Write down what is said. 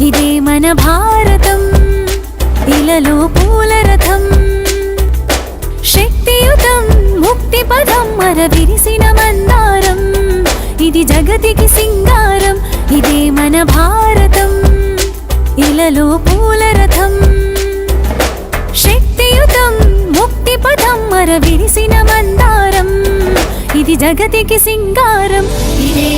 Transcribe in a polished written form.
ఇదే మన భారతం, ఇలలో పూల రథం, శక్తియుతం ముక్తి పదం మరవిరిసిన మందారం, ఇది జగతికి సింగారం. ఇదే మన భారతం, ఇలలో పూల రథం, శక్తియుతం ముక్తి పదం మరవిరిసిన మందారం, ఇది జగతికి సింగారం. ఇదే